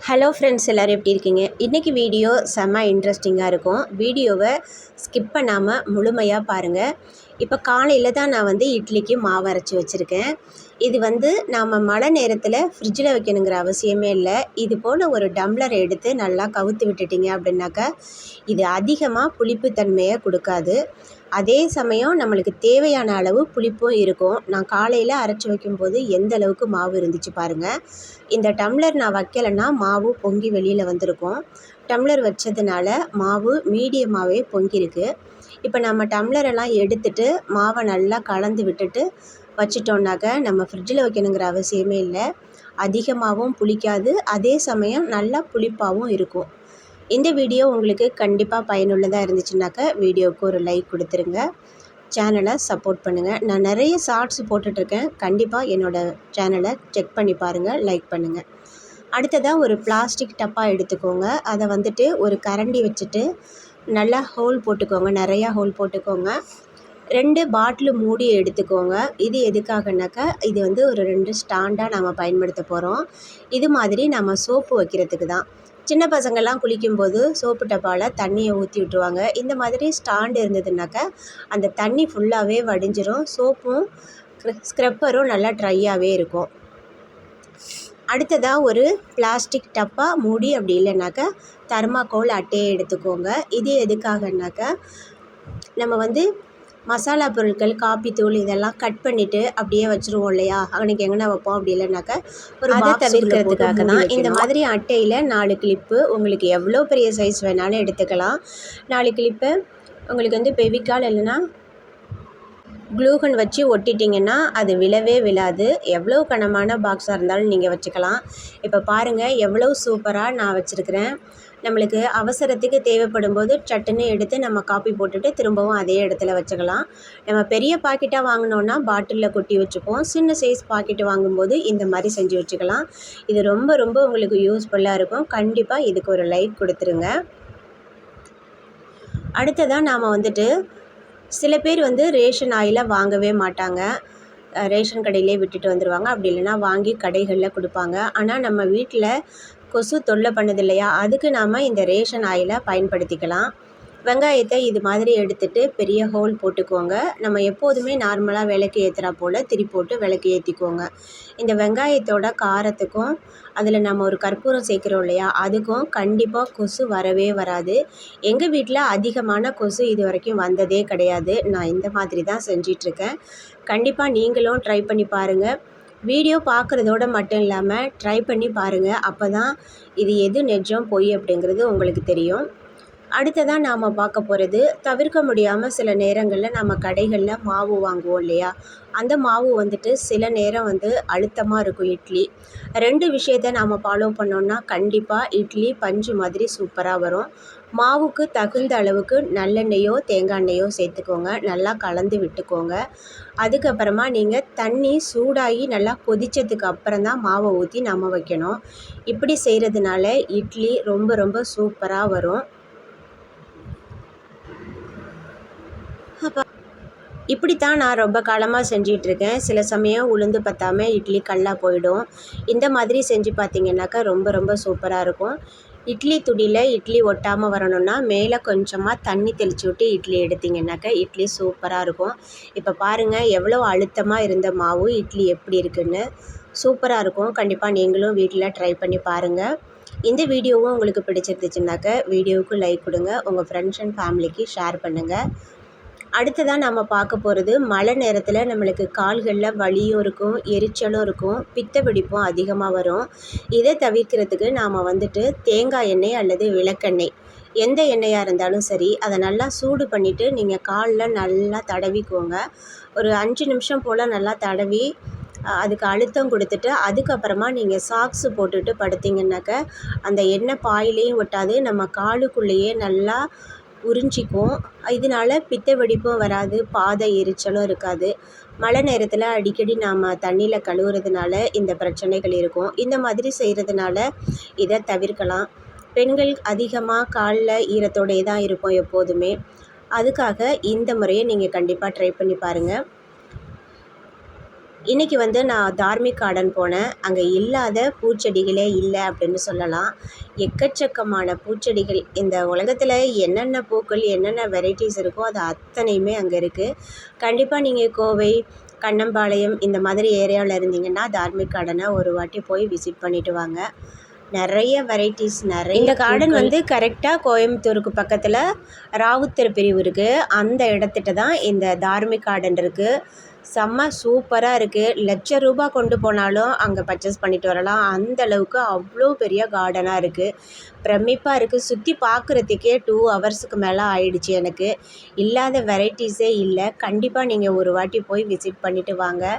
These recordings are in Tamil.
ஹலோ ஃப்ரெண்ட்ஸ், எல்லோரும் எப்படி இருக்கீங்க? இன்றைக்கி வீடியோ செம்ம இன்ட்ரெஸ்டிங்காக இருக்கும். வீடியோவை ஸ்கிப் பண்ணாமல் முழுமையாக பாருங்கள். இப்போ காலையில் தான் நான் இட்லிக்கு மாவு அரைச்சி வச்சுருக்கேன். இது நாம் மழை நேரத்தில் ஃப்ரிட்ஜில் வைக்கணுங்கிற அவசியமே இல்லை. இது போல் ஒரு டம்ளர் எடுத்து நல்லா கவுத்து விட்டுட்டிங்க அப்படின்னாக்கா இது அதிகமாக புளிப்புத்தன்மையை கொடுக்காது. அதே சமயம் நம்மளுக்கு தேவையான அளவு புளிப்பும் இருக்கும். நான் காலையில் அரைச்சி வைக்கும்போது எந்த அளவுக்கு மாவு இருந்துச்சு பாருங்கள். இந்த டம்ளர் நான் வைக்கலைன்னா மாவு பொங்கி வெளியில் வந்திருக்கும். டம்ளர் வச்சதுனால மாவு மீடியமாகவே பொங்கியிருக்கு. இப்போ நம்ம டம்ளரெல்லாம் எடுத்துட்டு மாவை நல்லா கலந்து விட்டுட்டு வச்சிட்டோம்னாக்க நம்ம ஃப்ரிட்ஜில் வைக்கணுங்கிற அவசியமே இல்லை. அதிகமாகவும் புளிக்காது, அதே சமயம் நல்லா புளிப்பாகவும் இருக்கும். இந்த வீடியோ உங்களுக்கு கண்டிப்பாக பயனுள்ளதாக இருந்துச்சுனாக்க வீடியோவுக்கு ஒரு லைக் கொடுத்துருங்க. சேனலை சப்போர்ட் பண்ணுங்கள். நான் நிறைய ஷார்ட்ஸ் போட்டுட்ருக்கேன். கண்டிப்பாக என்னோடய சேனலை செக் பண்ணி பாருங்கள், லைக் பண்ணுங்கள். அடுத்ததாக ஒரு பிளாஸ்டிக் டப்பா எடுத்துக்கோங்க. அதை ஒரு கரண்டி வச்சுட்டு நல்லா ஹோல் போட்டுக்கோங்க, நிறையா ஹோல் போட்டுக்கோங்க. 2 பாட்டிலு மூடி எடுத்துக்கோங்க. இது எதுக்காகனாக்கா இது ஒரு 2 ஸ்டாண்டாக நம்ம பயன்படுத்த போகிறோம். இது மாதிரி நம்ம சோப்பு வைக்கிறதுக்கு தான். சின்ன பசங்கள்லாம் குளிக்கும்போது சோப்பு டப்பாவில் தண்ணியை ஊற்றி விட்டுருவாங்க. இந்த மாதிரி ஸ்டாண்டு இருந்ததுனாக்கா அந்த தண்ணி ஃபுல்லாகவே வடிஞ்சிரும். சோப்பும் ஸ்க்ரப்பரும் நல்லா ட்ரையாகவே இருக்கும். அடுத்ததாக ஒரு பிளாஸ்டிக் டப்பா மூடி, அப்படி இல்லைனாக்கா தர்மாக்கோல் அட்டையை எடுத்துக்கோங்க. இது எதுக்காகனாக்கா நம்ம மசாலா பொருட்கள், காப்பி தூள் இதெல்லாம் கட் பண்ணிவிட்டு அப்படியே வச்சுருவோம் இல்லையா, அன்றைக்கி எங்கே வைப்போம். அப்படி இல்லைனாக்கா ஒரு பாக்ஸ் தவிர்க்கிறதுக்காக தான் இந்த மாதிரி அட்டையில் 4 கிளிப்பு, உங்களுக்கு எவ்வளோ பெரிய சைஸ் வேணாலும் எடுத்துக்கலாம். 4 கிளிப்பு உங்களுக்கு பெவிக்கால் இல்லைன்னா க்ளூகன் வச்சு ஒட்டிட்டிங்கன்னா அது விழவே விழாது. எவ்வளோ கனமான பாக்ஸாக இருந்தாலும் நீங்கள் வச்சுக்கலாம். இப்போ பாருங்கள் எவ்வளோ சூப்பராக நான் வச்சுருக்கிறேன். நம்மளுக்கு அவசரத்துக்கு தேவைப்படும் போது சட்டுன்னு எடுத்து நம்ம காப்பி போட்டுட்டு திரும்பவும் அதே இடத்துல வச்சுக்கலாம். நம்ம பெரிய பாக்கெட்டாக வாங்கினோன்னா பாட்டிலில் கொட்டி வச்சுப்போம். சின்ன சைஸ் பாக்கெட்டு வாங்கும்போது இந்த மாதிரி செஞ்சு வச்சுக்கலாம். இது ரொம்ப ரொம்ப உங்களுக்கு யூஸ்ஃபுல்லாக இருக்கும். கண்டிப்பாக இதுக்கு ஒரு லைக் கொடுத்துருங்க. அடுத்ததாக நாம் சில பேர் ரேஷன் ஆயிலை வாங்கவே மாட்டாங்க. ரேஷன் கடையிலே விட்டுட்டு வந்துடுவாங்க. அப்படி இல்லைன்னா வாங்கி கடைகளில் கொடுப்பாங்க. ஆனால் நம்ம வீட்டில் கொசு தொல்லை பண்ணுது இல்லையா, அதுக்கு நாம் இந்த ரேஷன் ஆயிலை பயன்படுத்திக்கலாம். வெங்காயத்தை இது மாதிரி எடுத்துகிட்டு பெரிய ஹோல் போட்டுக்கோங்க. நம்ம எப்போதுமே நார்மலாக விளக்கு ஏற்றுறா போல் திரி போட்டு விளக்கு ஏற்றிக்கோங்க. இந்த வெங்காயத்தோட காரத்துக்கும் அதில் நம்ம ஒரு கற்பூரம் சேர்க்குறோம் இல்லையா, அதுக்கும் கண்டிப்பாக கொசு வரவே வராது. எங்கள் வீட்டில் அதிகமான கொசு இது வரைக்கும் வந்ததே கிடையாது. நான் இந்த மாதிரி தான் செஞ்சிட்ருக்கேன். கண்டிப்பாக நீங்களும் ட்ரை பண்ணி பாருங்கள். வீடியோ பார்க்குறதோடு மட்டும் இல்லாமல் ட்ரை பண்ணி பாருங்கள். அப்போ தான் இது எது நிஜம் பொய் அப்படிங்கிறது உங்களுக்கு தெரியும். அடுத்ததாக நாம் பார்க்க போகிறது, தவிர்க்க முடியாமல் சில நேரங்களில் நம்ம கடைகளில் மாவு வாங்குவோம் இல்லையா, அந்த மாவு சில நேரம் அழுத்தமாக இருக்கும். இட்லி 2 விஷயத்தை நாம் ஃபாலோ பண்ணோன்னா கண்டிப்பாக இட்லி பஞ்சு மாதிரி சூப்பராக வரும். மாவுக்கு தகுந்த அளவுக்கு நல்லெண்ணெயோ தேங்காய் எண்ணெயோ சேர்த்துக்கோங்க. நல்லா கலந்து விட்டுக்கோங்க. அதுக்கப்புறமா நீங்கள் தண்ணி சூடாகி நல்லா கொதித்ததுக்கு அப்புறம் தான் மாவை ஊற்றி நம்ம வைக்கணும். இப்படி செய்கிறதுனால இட்லி ரொம்ப ரொம்ப சூப்பராக வரும். இப்படித்தான் நான் ரொம்ப காலமாக செஞ்சிட்ருக்கேன். சில சமயம் உளுந்து பற்றாமல் இட்லி கல்லாக போயிடும். இந்த மாதிரி செஞ்சு பார்த்திங்கனாக்கா ரொம்ப ரொம்ப சூப்பராக இருக்கும். இட்லி துடியில் இட்லி ஒட்டாமல் வரணும்னா மேலே கொஞ்சமாக தண்ணி தெளித்து விட்டு இட்லி எடுத்திங்கனாக்கா இட்லி சூப்பராக இருக்கும். இப்போ பாருங்கள் எவ்வளோ அழுத்தமாக இருந்த மாவு இட்லி எப்படி இருக்குன்னு சூப்பராக இருக்கும். கண்டிப்பாக நீங்களும் வீட்டில் ட்ரை பண்ணி பாருங்கள். இந்த வீடியோவும் உங்களுக்கு பிடிச்சிருந்துச்சுனாக்க வீடியோவுக்கு லைக் கொடுங்க. உங்கள் ஃப்ரெண்ட்ஸ் அண்ட் ஃபேமிலிக்கு ஷேர் பண்ணுங்கள். அடுத்ததாக நம்ம பார்க்க போகிறது, மழை நேரத்தில் நம்மளுக்கு கால்களில் வலியும் இருக்கும், எரிச்சலும் இருக்கும், பித்த வெடிப்பும் அதிகமாக வரும். இதை தவிர்க்கிறதுக்கு நாம் தேங்காய் எண்ணெய் அல்லது விளக்கெண்ணெய் எந்த எண்ணெயாக இருந்தாலும் சரி, அதை நல்லா சூடு பண்ணிவிட்டு நீங்கள் காலில் நல்லா தடவிக்கோங்க. ஒரு 5 நிமிஷம் போல் நல்லா தடவி அதுக்கு அழுத்தம் கொடுத்துட்டு அதுக்கப்புறமா நீங்கள் சாக்ஸு போட்டுட்டு படுத்திங்கனாக்க அந்த எண்ணெய் பாயிலையும் ஒட்டாது, நம்ம காலுக்குள்ளேயே நல்லா உறிஞ்சிக்கும். இதனால் பித்த வெடிப்பும் வராது, பாத எரிச்சலும் இருக்காது. மழை நேரத்தில் அடிக்கடி நாம் தண்ணியில் கழுவுறதுனால இந்த பிரச்சனைகள் இருக்கும். இந்த மாதிரி செய்கிறதுனால இதை தவிர்க்கலாம். பெண்கள் அதிகமாக காலில் ஈரத்தோடே தான் இருப்போம் எப்போதுமே. அதுக்காக இந்த முறையை நீங்கள் கண்டிப்பாக ட்ரை பண்ணி பாருங்கள். இன்றைக்கி வந்து நான் தார்மிக் கார்டன் போனேன். அங்கே இல்லாத பூச்செடிகளே இல்லை அப்படின்னு சொல்லலாம். எக்கச்சக்கமான பூச்செடிகள். இந்த உலகத்தில் என்னென்ன பூக்கள் என்னென்ன வெரைட்டிஸ் இருக்கோ அது அத்தனையுமே அங்கே இருக்குது. கண்டிப்பாக நீங்கள் கோவை, கண்ணம்பாளையம் இந்த மாதிரி ஏரியாவில் இருந்தீங்கன்னா தார்மிக் கார்டனை ஒரு வாட்டி போய் விசிட் பண்ணிவிட்டு வாங்க. நிறைய வெரைட்டிஸ் நிறைய. இந்த கார்டன் வந்து கரெக்டாக கோயம்புத்தூருக்கு பக்கத்தில் ராவுத்தர் பிரிவு இருக்குது. அந்த இடத்துட்ட தான் இந்த தார்மிக் கார்டன் இருக்குது. செம்ம சூப்பராக இருக்குது. ₹1,00,000 கொண்டு போனாலும் அங்கே பர்ச்சேஸ் பண்ணிட்டு வரலாம். அந்த அளவுக்கு அவ்வளோ பெரிய கார்டனாக இருக்குது. பிரமிப்பாக இருக்குது. சுற்றி பார்க்குறதுக்கே 2 ஹவர்ஸுக்கு மேலே ஆயிடுச்சு எனக்கு. இல்லாத வெரைட்டிஸே இல்லை. கண்டிப்பாக நீங்கள் ஒரு வாட்டி போய் விசிட் பண்ணிவிட்டு வாங்க.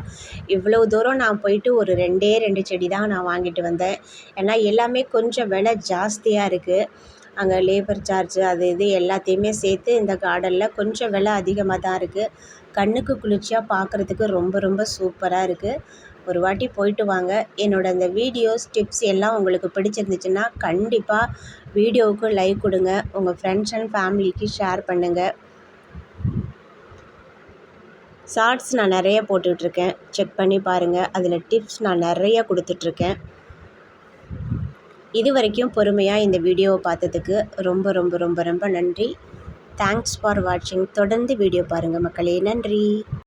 இவ்வளோ தூரம் நான் போயிட்டு ஒரு 2 செடி தான் நான் வாங்கிட்டு வந்தேன். ஏன்னா எல்லாமே கொஞ்சம் விலை ஜாஸ்தியாக இருக்குது. அங்கே லேபர் சார்ஜ் அது இது எல்லாத்தையுமே சேர்த்து இந்த கார்டனில் கொஞ்சம் விலை அதிகமாக தான் இருக்குது. கண்ணுக்கு குளிர்ச்சியாக பார்க்குறதுக்கு ரொம்ப ரொம்ப சூப்பராக இருக்குது. ஒரு வாட்டி போயிட்டு வாங்க. என்னோடய இந்த வீடியோஸ் டிப்ஸ் எல்லாம் உங்களுக்கு பிடிச்சிருந்துச்சுன்னா கண்டிப்பாக வீடியோவுக்கு லைக் கொடுங்க. உங்கள் ஃப்ரெண்ட்ஸ் அண்ட் ஃபேமிலிக்கு ஷேர் பண்ணுங்கள். ஷார்ட்ஸ் நான் நிறைய போட்டுட்ருக்கேன். செக் பண்ணி பாருங்கள். அதில் டிப்ஸ் நான் நிறைய கொடுத்துட்ருக்கேன். இது வரைக்கும் பொறுமையாக இந்த வீடியோவை பார்த்ததுக்கு ரொம்ப ரொம்ப ரொம்ப ரொம்ப நன்றி. தேங்க்ஸ் ஃபார் வாட்சிங். தொடர்ந்து வீடியோ பாருங்கள் மக்களே. நன்றி.